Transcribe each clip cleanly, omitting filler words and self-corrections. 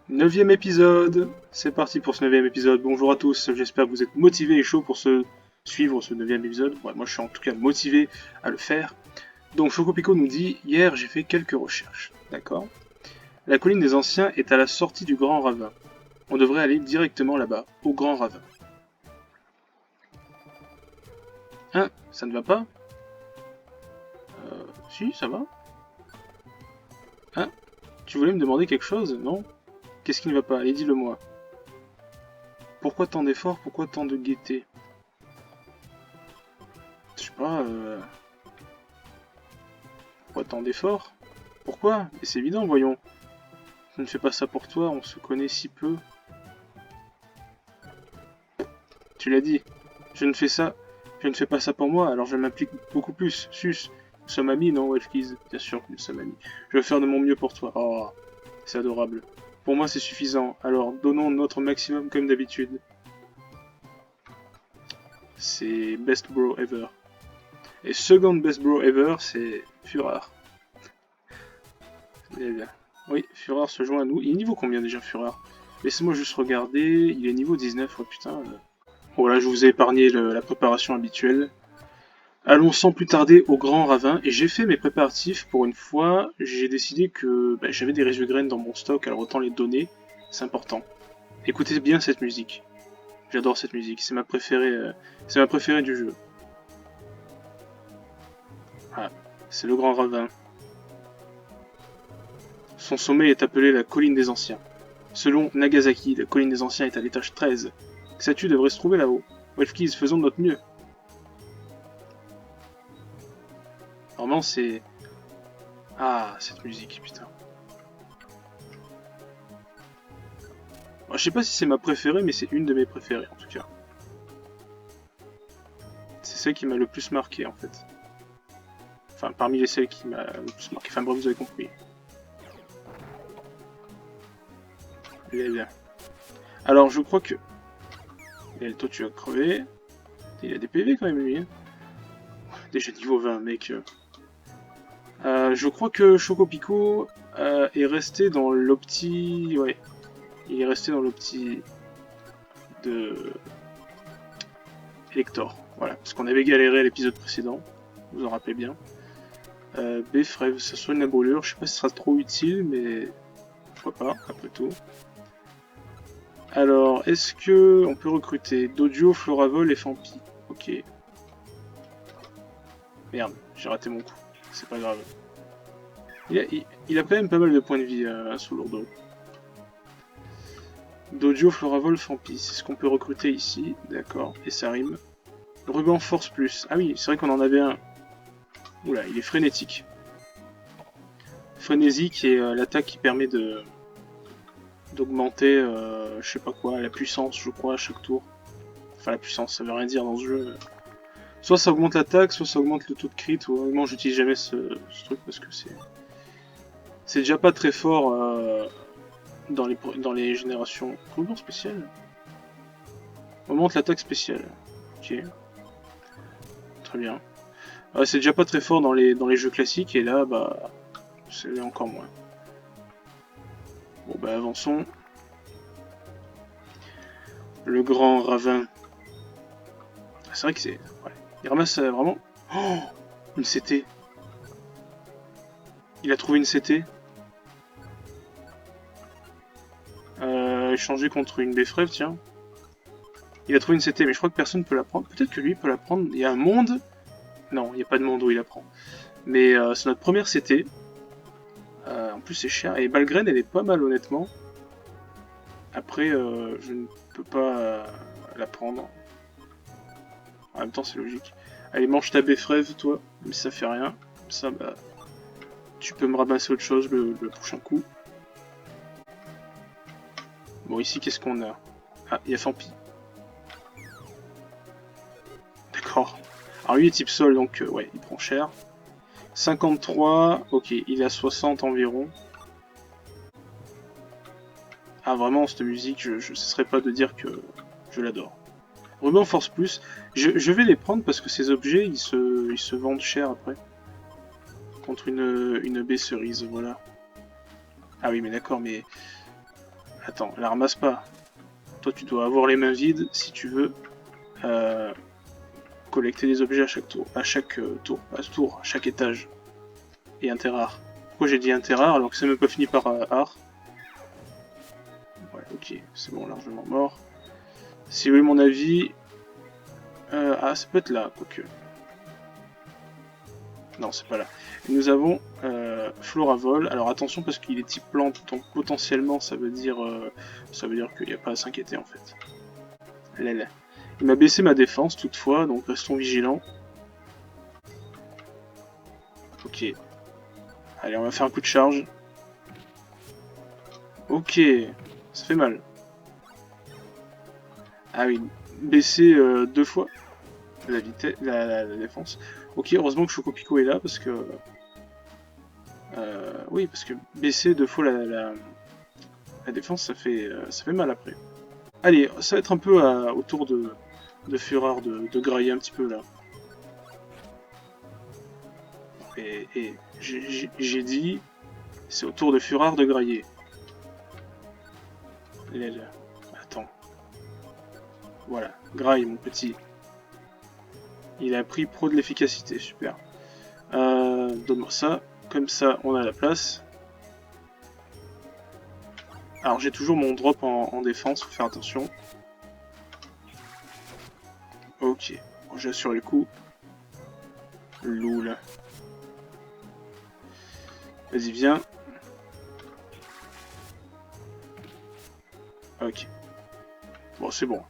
Neuvième épisode, c'est parti pour ce neuvième épisode. Bonjour à tous, j'espère que vous êtes motivés et chauds pour suivre ce neuvième épisode. Ouais, moi je suis en tout cas motivé à le faire. Donc Chocopico nous dit, hier j'ai fait quelques recherches, d'accord. La colline des anciens est à la sortie du Grand Ravin. On devrait aller directement là-bas, au Grand Ravin. Hein, ça ne va pas? Si, ça va. Hein, tu voulais me demander quelque chose, non? Qu'est-ce qui ne va pas? Allez, dis-le-moi. Pourquoi tant d'efforts? Pourquoi tant de gaieté? Je sais pas, pourquoi tant d'efforts? Pourquoi? Et c'est évident, voyons. Je ne fais pas ça pour toi, on se connaît si peu. Tu l'as dit. Je ne fais ça. Je ne fais pas ça pour moi, alors je m'implique beaucoup plus. Sus. Nous sommes amis, non, Wefkiz? Bien sûr que nous sommes amis. Je vais faire de mon mieux pour toi. Oh, c'est adorable. Pour moi, c'est suffisant. Alors, donnons notre maximum comme d'habitude. C'est best bro ever. Et second best bro ever, c'est Fureur. Eh bien. Oui, Fureur se joint à nous. Il est niveau combien déjà, Fureur? Laissez-moi juste regarder. Il est niveau 19, oh putain. Voilà, je vous ai épargné la préparation habituelle. Allons sans plus tarder au Grand Ravin, et j'ai fait mes préparatifs pour une fois. J'ai décidé que j'avais des réseaux-graines dans mon stock, alors autant les donner. C'est important. Écoutez bien cette musique. J'adore cette musique, c'est ma préférée du jeu. Ah, c'est le Grand Ravin. Son sommet est appelé la colline des anciens. Selon Nagasaki, la colline des anciens est à l'étage 13. Xatu devrait se trouver là-haut. Wefkiz, faisons de notre mieux. Normalement, c'est... Ah, cette musique, putain. Bon, je sais pas si c'est ma préférée, mais c'est une de mes préférées, en tout cas. C'est celle qui m'a le plus marqué, en fait. Enfin, parmi les celles qui m'a le plus marqué. Enfin, bref, vous avez compris. Bien, bien. Alors, je crois que... Et toi, tu as crevé. Il a des PV, quand même, lui. Hein. Déjà niveau 20, mec. Je crois que Chocopico est resté dans l'opti... Ouais, il est resté dans l'opti de Elector. Voilà, parce qu'on avait galéré à l'épisode précédent, vous vous en rappelez bien. Bfrev, ça soigne la brûlure, je sais pas si ce sera trop utile, mais pourquoi pas, après tout. Alors, est-ce que on peut recruter Dodio, Floravol et Fampi? Ok. Merde, j'ai raté mon coup, c'est pas grave. Il a quand même pas mal de points de vie sous lourdeau. Dojo, Floravol, Fampi, c'est ce qu'on peut recruter ici, d'accord, et ça rime. Ruban Force Plus, ah oui, c'est vrai qu'on en avait un. Oula, il est frénétique. Frénésique est l'attaque qui permet d'augmenter, je sais pas quoi, la puissance, je crois, à chaque tour. Enfin, la puissance, ça veut rien dire dans ce jeu. Soit ça augmente l'attaque, soit ça augmente le taux de crit, ou vraiment j'utilise jamais ce truc parce que c'est déjà pas très fort dans les générations. Ruban spécial augmente l'attaque spéciale. Ok. Très bien. C'est déjà pas très fort dans les jeux classiques, et là, bah, c'est encore moins. Bon, bah, avançons. Le grand ravin. C'est vrai que c'est... Ouais. Il ramasse vraiment... Oh, une CT. Il a trouvé une CT. Échangé contre une Bfrev, tiens. Il a trouvé une CT, mais je crois que personne ne peut la prendre. Peut-être que lui peut la prendre. Il y a un monde. Non, il n'y a pas de monde où il la prend. Mais c'est notre première CT. En plus, c'est cher. Et Balgren, elle est pas mal, honnêtement. Après, je ne peux pas la prendre. En même temps, c'est logique. Allez, mange ta Bfrev, toi. Mais ça fait rien. Comme ça, bah... Tu peux me ramasser autre chose le prochain coup. Bon, ici, qu'est-ce qu'on a? Ah, il y a Fampi. D'accord. Alors, lui est type sol, donc, ouais, il prend cher. 53, ok, il est à 60 environ. Ah, vraiment, cette musique, je ne cesserai pas de dire que je l'adore. Ruban Force Plus, je vais les prendre parce que ces objets, ils se vendent cher après. Contre une baie cerise, voilà. Ah oui, mais d'accord, mais... Attends, la ramasse pas. Toi, tu dois avoir les mains vides si tu veux collecter des objets à chaque tour. À chaque tour, à chaque étage. Et un terre rare. Pourquoi j'ai dit un terre rare alors que c'est même pas fini par rare? Ouais, ok, c'est bon, largement mort. Si vous voulez mon avis... ah, ça peut être là, quoique. Non, c'est pas là. Et nous avons Floravol. Alors attention parce qu'il est type plante, donc potentiellement ça veut dire qu'il n'y a pas à s'inquiéter en fait. L'aile. Il m'a baissé ma défense toutefois, donc restons vigilants. Ok. Allez, on va faire un coup de charge. Ok, ça fait mal. Ah oui, baisser 2 fois la vitesse, la défense. Ok, heureusement que Chocopico est là parce que... oui, parce que baisser 2 fois la défense, ça fait mal après. Allez, ça va être un peu autour de Fureur de grailler un petit peu là. Et j'ai dit, c'est au tour de Fureur de grailler. Attends. Voilà, graille mon petit. Il a pris pro de l'efficacité, super. Donne-moi ça, comme ça on a la place. Alors j'ai toujours mon drop en défense, faut faire attention. Ok, bon, j'assure les coups. Loul. Vas-y, viens. Ok. Bon, c'est bon.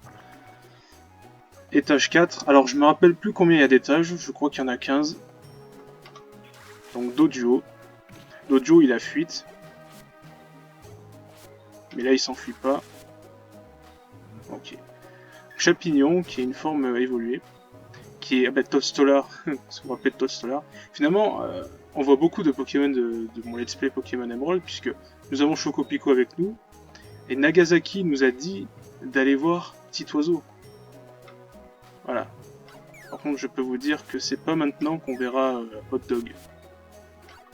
Étage 4. Alors, je me rappelle plus combien il y a d'étages. Je crois qu'il y en a 15. Donc, Doduo. Doduo, il a fuite. Mais là, il s'enfuit pas. Ok. Champignon, qui est une forme évoluée. Qui est... Ah bah, Totstolar. Ce qu'on rappelle Totstolar. Finalement, on voit beaucoup de Pokémon de mon let's play Pokémon Emerald, puisque nous avons Chocopico avec nous. Et Nagasaki nous a dit d'aller voir Petit Oiseau. Voilà. Par contre, je peux vous dire que c'est pas maintenant qu'on verra Hot Dog.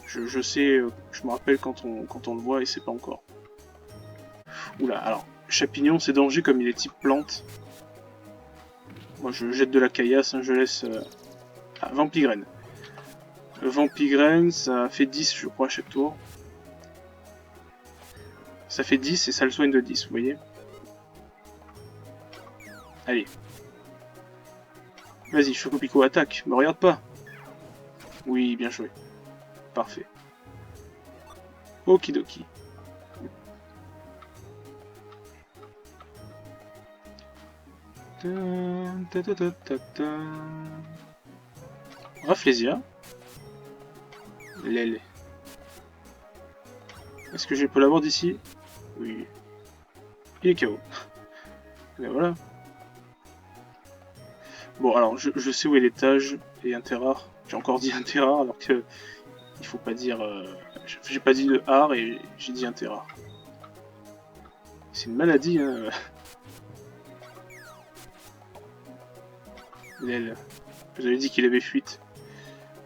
Je sais, je me rappelle quand on le voit et c'est pas encore. Oula, alors, Champignon, c'est danger comme il est type plante. Moi, je jette de la caillasse, hein, je laisse... Ah, Vampigraine. Vampigraine, ça fait 10, je crois, à chaque tour. Ça fait 10 et ça le soigne de 10, vous voyez. Allez. Vas-y, Chocopico, attaque. Me regarde pas. Oui, bien joué. Parfait. Okidoki. Rafflesia. L'aile. Est-ce que je peux l'avoir d'ici? Oui. Il est KO. Et voilà. Bon, alors, je sais où est l'étage et un terre rare. J'ai encore dit un terre rare alors que il faut pas dire... j'ai pas dit de art et j'ai dit un terre rare. C'est une maladie, hein. L'aile. Je vous avais dit qu'il avait fuite.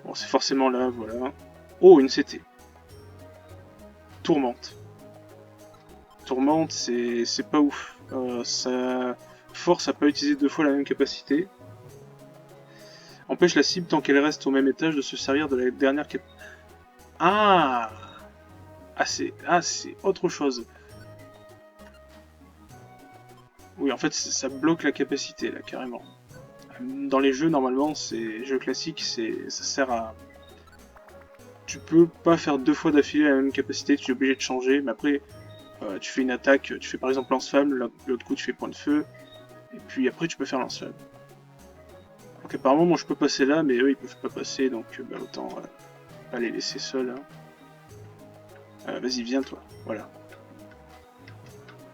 Bon, c'est forcément là, voilà. Oh, une CT. Tourmente. Tourmente, c'est pas ouf. Ça force à pas utiliser 2 fois la même capacité. Empêche la cible tant qu'elle reste au même étage de se servir de la dernière capacité. Ah, c'est autre chose. Oui, en fait, ça bloque la capacité, là, carrément. Dans les jeux, normalement, c'est jeux classiques, ça sert à... Tu peux pas faire 2 fois d'affilée la même capacité, tu es obligé de changer, mais après, tu fais une attaque, tu fais par exemple lance-flamme, l'autre coup tu fais point de feu, et puis après tu peux faire lance-flamme. Donc apparemment, moi je peux passer là, mais eux ils peuvent pas passer, donc bah, autant pas les laisser seuls. Hein. Vas-y, viens toi, voilà.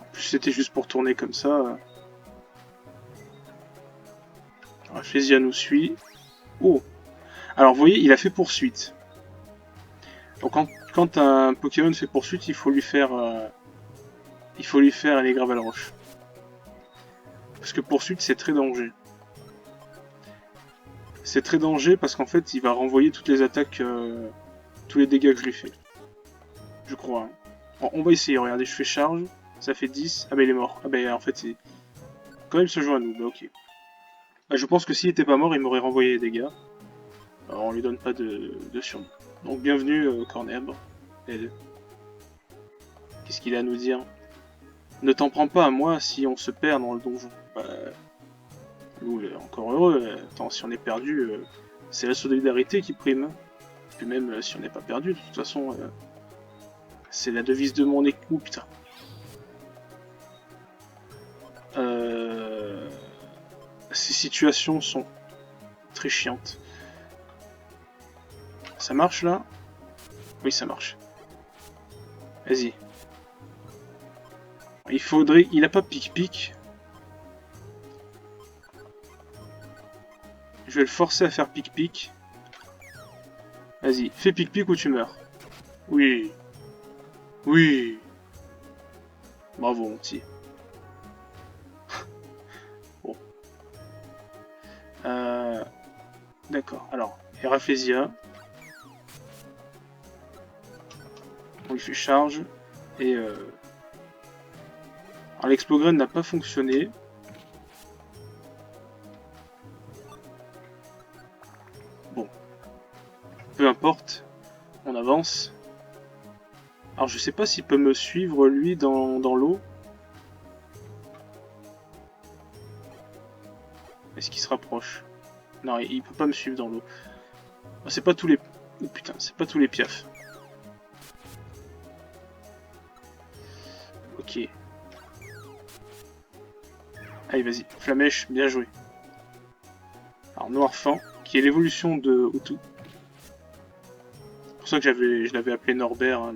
En plus c'était juste pour tourner comme ça. Rafflesia nous suit. Oh. Alors vous voyez, il a fait poursuite. Donc quand un Pokémon fait poursuite, il faut lui faire aller Gravel Roche. Parce que poursuite c'est très dangereux. C'est très dangereux parce qu'en fait il va renvoyer toutes les attaques, tous les dégâts que je lui fais. Je crois. Hein. Bon, on va essayer, regardez, je fais charge. Ça fait 10. Ah bah il est mort. Ah bah en fait c'est... Quand même se joint à nous, bah ok. Bah, je pense que s'il était pas mort, il m'aurait renvoyé des dégâts. Alors, on lui donne pas de surnom. Donc bienvenue Cornèbre. Qu'est-ce qu'il a à nous dire? Ne t'en prends pas à moi si on se perd dans le donjon. Bah, nous, encore heureux. Attends, si on est perdu, c'est la solidarité qui prime. Puis même si on n'est pas perdu, de toute façon, c'est la devise de mon équipe. Putain. Ces situations sont très chiantes. Ça marche là? Oui, ça marche. Vas-y. Il faudrait... Il a pas pic-pic. Je vais le forcer à faire pic-pic. Vas-y, fais pic-pic ou tu meurs. Oui. Oui. Bravo, mon petit. Bon. D'accord. Alors, Heraphésia. On lui fait charge. Et... Alors, l'explogrène n'a pas fonctionné. Bon. Peu importe. On avance. Alors, je sais pas s'il peut me suivre, lui, dans l'eau. Est-ce qu'il se rapproche? Non, il peut pas me suivre dans l'eau. C'est pas tous les... Oh putain, c'est pas tous les piafs. Ok. Allez, vas-y. Flamèche, bien joué. Alors, Noirfang, qui est l'évolution de Utu. C'est pour ça que je l'avais appelé Norbert, hein,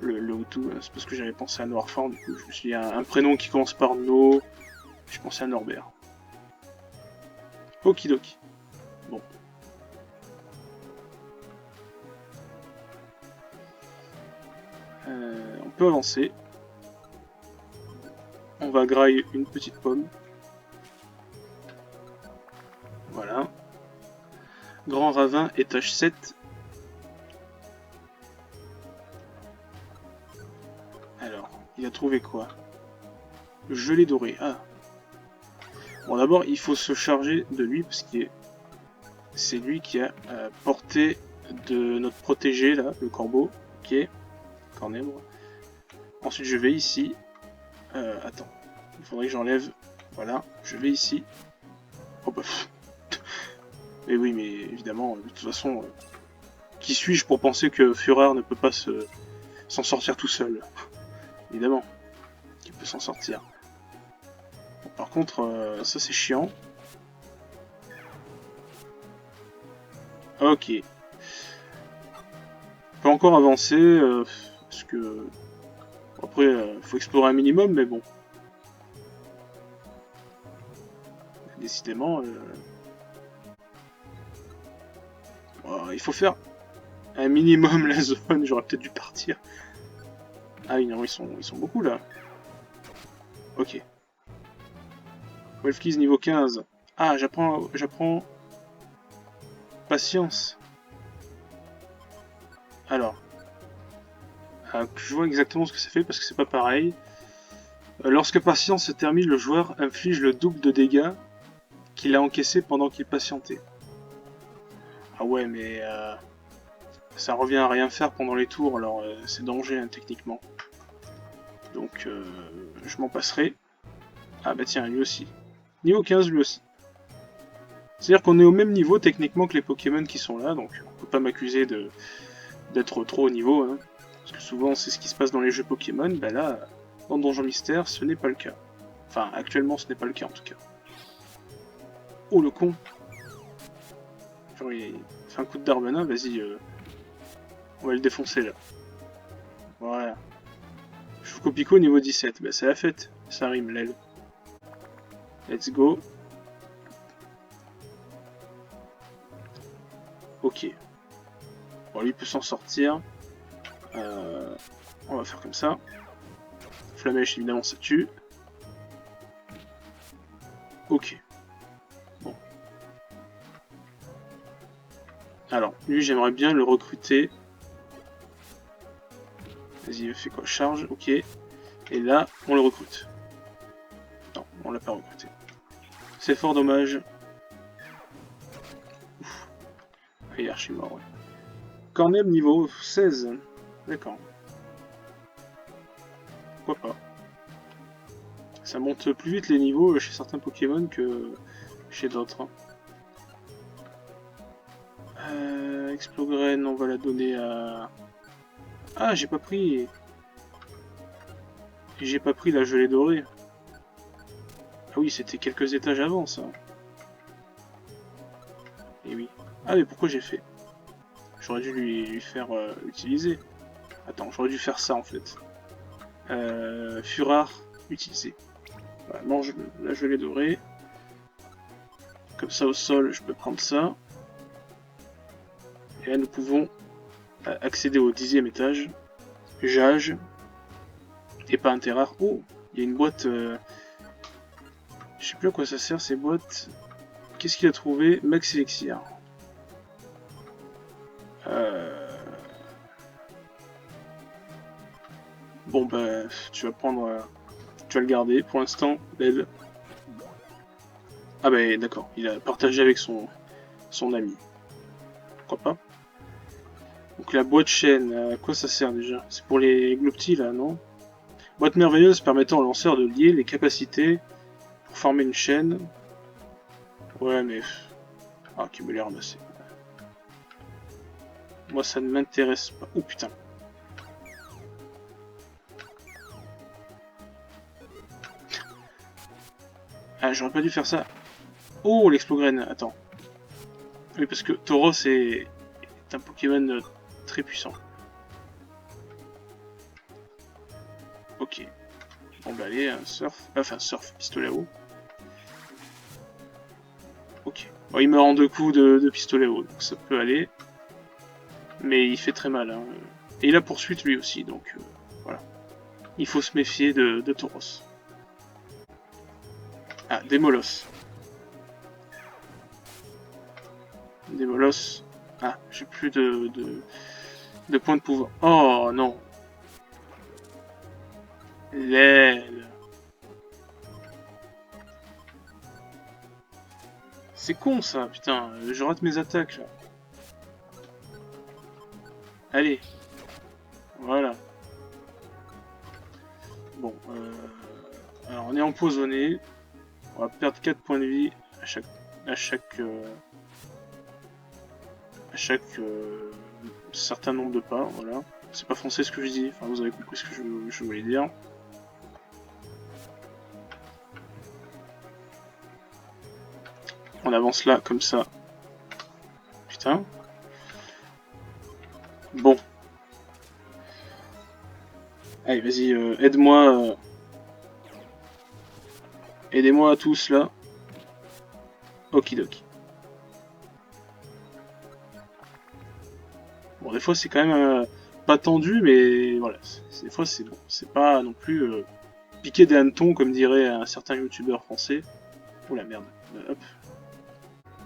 le Utu. C'est parce que j'avais pensé à Noirfang, du coup, je me suis dit un prénom qui commence par No. Je pensais à Norbert. Okidoki. Bon. On peut avancer. On va grailler une petite pomme. Voilà. Grand ravin, étage 7. Alors, il a trouvé quoi? Gelée dorée. Ah. Bon, d'abord, il faut se charger de lui, parce que c'est lui qui a porté de notre protégé, là, le corbeau. Ok. Cornèbre. Ensuite, je vais ici. Attends. Il faudrait que j'enlève. Voilà. Je vais ici. Oh bah... Mais oui, mais évidemment, de toute façon... qui suis-je pour penser que Führer ne peut pas s'en sortir tout seul? Évidemment. Il peut s'en sortir. Bon, par contre, ça c'est chiant. Ok. On peut encore avancer, parce que... Après, faut explorer un minimum, mais bon. Décidément... il faut faire un minimum la zone, j'aurais peut-être dû partir. Ah oui, non, ils sont beaucoup là. Ok. Wolfkeys niveau 15. Ah, j'apprends... Patience. Alors. Je vois exactement ce que ça fait parce que c'est pas pareil. Lorsque patience se termine, le joueur inflige le double de dégâts qu'il a encaissé pendant qu'il patientait. Ah ouais, mais... ça revient à rien faire pendant les tours, alors c'est danger hein, techniquement. Donc je m'en passerai. Ah bah tiens, lui aussi. Niveau 15 lui aussi. C'est-à-dire qu'on est au même niveau techniquement que les Pokémon qui sont là, donc on peut pas m'accuser d'être trop haut niveau. Hein, parce que souvent c'est ce qui se passe dans les jeux Pokémon, bah là, dans Donjon Mystère, ce n'est pas le cas. Enfin, actuellement ce n'est pas le cas en tout cas. Oh le con! Genre il fait un coup de Darmanin, vas-y, on va le défoncer là. Voilà. Chocopico niveau 17, bah c'est la fête, ça rime l'aile. Let's go. Ok. Bon, lui peut s'en sortir. On va faire comme ça. Flamèche, évidemment, ça tue. Ok. Bon. Alors, lui, j'aimerais bien le recruter. Vas-y, fais quoi? Charge, ok. Et là, on le recrute. Non, on l'a pas recruté. C'est fort dommage. Ouf. Il est archi mort, ouais. Cornem niveau 16. D'accord. Pourquoi pas. Ça monte plus vite les niveaux chez certains Pokémon que chez d'autres. Explogren, on va la donner à... Ah, j'ai pas pris... J'ai pas pris la gelée dorée. Ah oui, c'était quelques étages avant, ça. Et oui. Ah, mais pourquoi j'ai fait? J'aurais dû lui faire utiliser. Attends, j'aurais dû faire ça, en fait. Furard, utiliser. Voilà, mange la gelée dorée. Comme ça, au sol, je peux prendre ça. Et là, nous pouvons accéder au 10e étage. Jage. Et pas un terrare. Oh, il y a une boîte... Je sais plus à quoi ça sert, ces boîtes. Qu'est-ce qu'il a trouvé? Max Elixir. Bon, bah, tu vas prendre... tu vas le garder. Pour l'instant, l'aide. Ah bah, d'accord. Il a partagé avec son ami. Pourquoi pas? Donc la boîte chaîne, à quoi ça sert déjà? C'est pour les gloptis, là, non? Boîte merveilleuse permettant au lanceur de lier les capacités pour former une chaîne. Ouais, mais... Ah, qui me l'est ramassé. Moi, ça ne m'intéresse pas. Oh, putain. Ah, j'aurais pas dû faire ça. Oh, l'explogren, attends. Oui, parce que Tauros est un Pokémon très puissant. Ok. Bon, bah allez, surf. Enfin, surf, pistolet à eau. Ok. Bon, il meurt en 2 coups de pistolet à eau, donc ça peut aller. Mais il fait très mal. Hein. Et il a poursuite lui aussi, donc voilà. Il faut se méfier de Tauros. Ah, Démolos. Démolos. Ah, j'ai plus de points de pouvoir. Oh non. L'aile. C'est con ça, putain. Je rate mes attaques là. Allez. Voilà. Bon. Alors on est empoisonné. On va perdre 4 points de vie à chaque certain nombre de pas, voilà. C'est pas français ce que je dis, enfin vous avez compris ce que je voulais dire. On avance là, comme ça. Putain. Bon. Allez, vas-y, aide-moi. Aidez-moi à tous, là. Okidoki. Bon, des fois, c'est quand même pas tendu, mais voilà. Des fois, c'est bon. C'est pas non plus piquer des hannetons, comme dirait un certain youtubeur français. Oh la merde. Hop.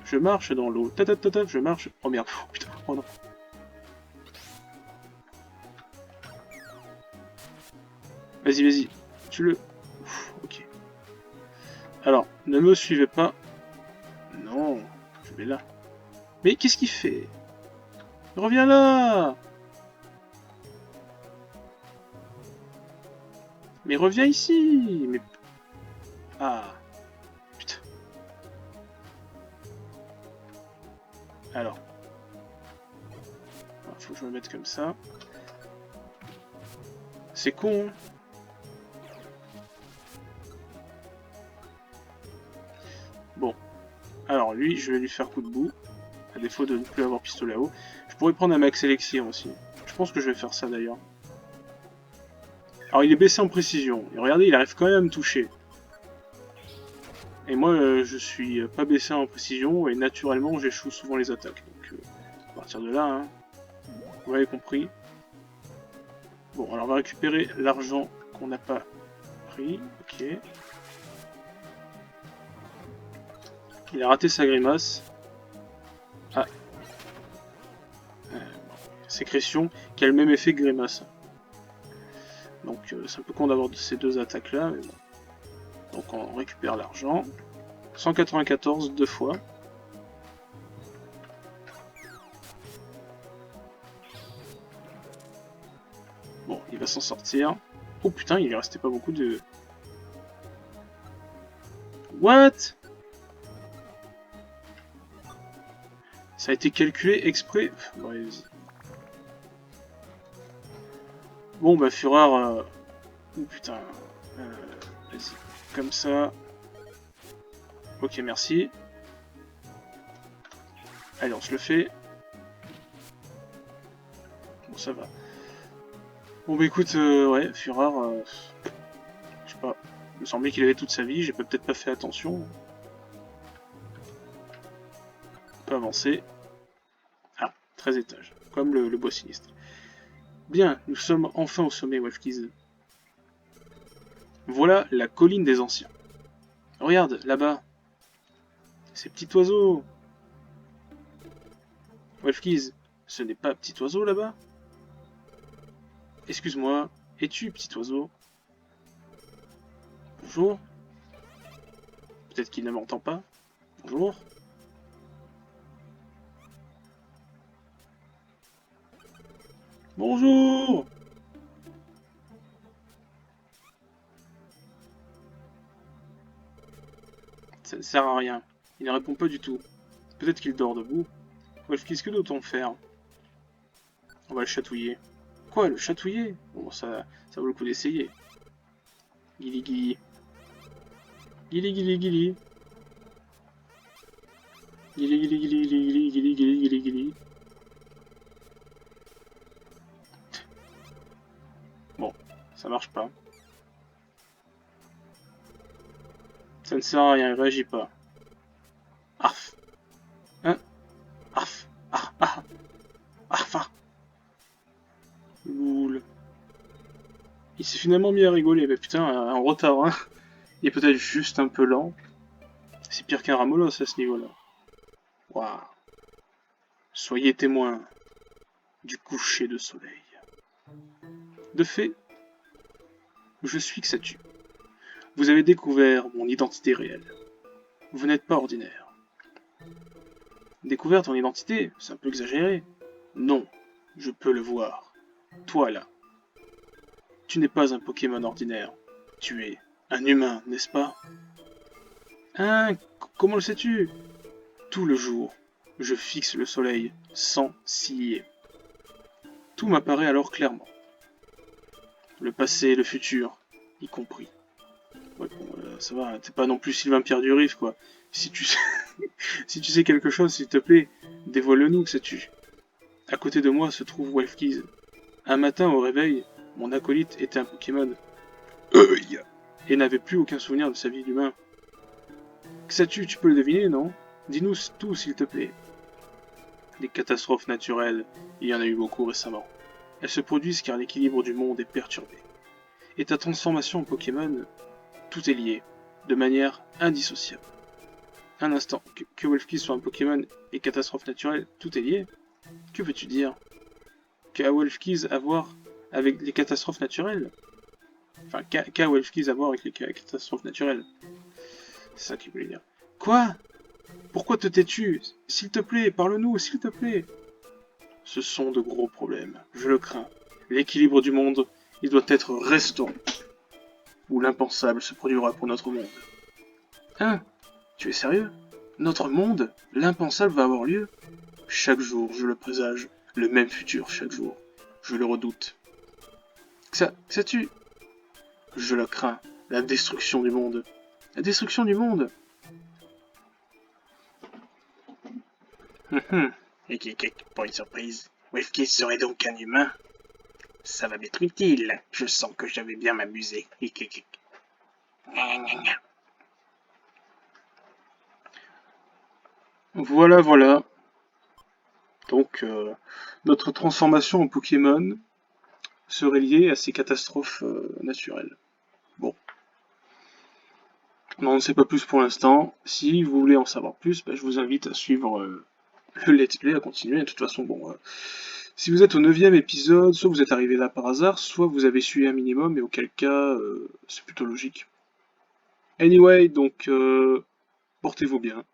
Je marche dans l'eau. Tatatata, je marche. Oh merde. Oh putain. Oh non. Vas-y, vas-y. Tue-le. Ok. Alors, ne me suivez pas. Non. Je vais là. Mais qu'est-ce qu'il fait? Reviens là! Mais reviens ici! Mais... Ah. Putain. Alors. Faut que je me mette comme ça. C'est con, hein? Bon. Alors lui, je vais lui faire coup de bout. À défaut de ne plus avoir pistolet à eau. Je pourrais prendre un max élixir aussi. Je pense que je vais faire ça d'ailleurs. Alors il est baissé en précision. Et regardez, il arrive quand même à me toucher. Et moi, je suis pas baissé en précision. Et naturellement, j'échoue souvent les attaques. Donc à partir de là, hein, vous avez compris. Bon, alors on va récupérer l'argent qu'on n'a pas pris. Ok. Il a raté sa grimace. Ah. Sécrétion qui a le même effet que grimace. Donc c'est un peu con d'avoir ces deux attaques là, mais bon. Donc on récupère l'argent. 194 deux fois. Bon, il va s'en sortir. Oh putain, il lui restait pas beaucoup de... What? Ça a été calculé exprès. Ouais, vas-y. Bon bah Fureur... Oh putain. Vas-y. Comme ça. Ok, merci. Allez, on se le fait. Bon, ça va. Bon bah écoute, ouais, Fureur... je sais pas. Il me semblait qu'il avait toute sa vie, j'ai peut-être pas fait attention. On peut avancer. Ah, 13 étages. Comme le bois sinistre. Bien, nous sommes enfin au sommet, Wefkiz. Voilà la colline des anciens. Regarde, là-bas. Ces petits oiseaux. Wefkiz, ce n'est pas petit oiseau là-bas? Excuse-moi, es-tu petit oiseau? Bonjour. Peut-être qu'il ne m'entend pas. Bonjour. Bonjour. Ça ne sert à rien. Il ne répond pas du tout. Peut-être qu'il dort debout. Wefkiz, que doit-on faire? On va le chatouiller. Quoi, le chatouiller? Bon, ça vaut le coup d'essayer. Guili guili. Guili guili guili. Guili guili guili guili guili guili guili guili. Bon, ça marche pas. Ça ne sert à rien, il réagit pas. Arf. Hein? Arf. Ah, ah. Arf, ah. Loul. Il s'est finalement mis à rigoler, mais putain, en retard, hein. Il est peut-être juste un peu lent. C'est pire qu'un Ramolos à ce niveau-là. Waouh. Soyez témoins du coucher de soleil. De fait, je suis Xatu. Vous avez découvert mon identité réelle. Vous n'êtes pas ordinaire. Découvert ton identité, c'est un peu exagéré. Non, je peux le voir. Toi là, tu n'es pas un Pokémon ordinaire. Tu es un humain, n'est-ce pas? Hein? Comment le sais-tu? Tout le jour, je fixe le soleil sans ciller. Tout m'apparaît alors clairement. Le passé et le futur, y compris. Ouais, bon, ça va, t'es pas non plus Sylvain Pierre du Riff, quoi. Si tu sais... si tu sais quelque chose, s'il te plaît, dévoile-le-nous, que sais-tu? À côté de moi se trouve Wefkiz. Un matin, au réveil, mon acolyte était un Pokémon. Et n'avait plus aucun souvenir de sa vie d'humain. Que sais-tu, tu peux le deviner, non? Dis-nous tout, s'il te plaît. Les catastrophes naturelles, il y en a eu beaucoup récemment. Elles se produisent car l'équilibre du monde est perturbé. Et ta transformation en Pokémon, tout est lié, de manière indissociable. Un instant, que Wefkiz soit un Pokémon et catastrophe naturelle, tout est lié? Que veux-tu dire? Qu'a Wefkiz à voir avec les catastrophes naturelles? Enfin, qu'a Wefkiz à voir avec les catastrophes naturelles? C'est ça qu'il voulait dire. Quoi? Pourquoi te tais-tu? S'il te plaît, parle-nous, s'il te plaît. Ce sont de gros problèmes, je le crains. L'équilibre du monde, il doit être restauré. Ou l'impensable se produira pour notre monde. Hein? Tu es sérieux? Notre monde? L'impensable va avoir lieu? Chaque jour, je le présage, le même futur chaque jour. Je le redoute. Sais-tu? Je le crains, la destruction du monde. La destruction du monde? Et pour une surprise, Wefkiz serait donc un humain? Ça va m'être utile. Je sens que je vais bien m'amuser. Voilà, voilà. Donc, notre transformation en Pokémon serait liée à ces catastrophes naturelles. Bon. On n'en sait pas plus pour l'instant. Si vous voulez en savoir plus, je vous invite à suivre le let's play, à continuer. De toute façon, bon, Si vous êtes au 9e épisode, soit vous êtes arrivé là par hasard, soit vous avez suivi un minimum, et auquel cas, c'est plutôt logique. Anyway, donc, portez-vous bien.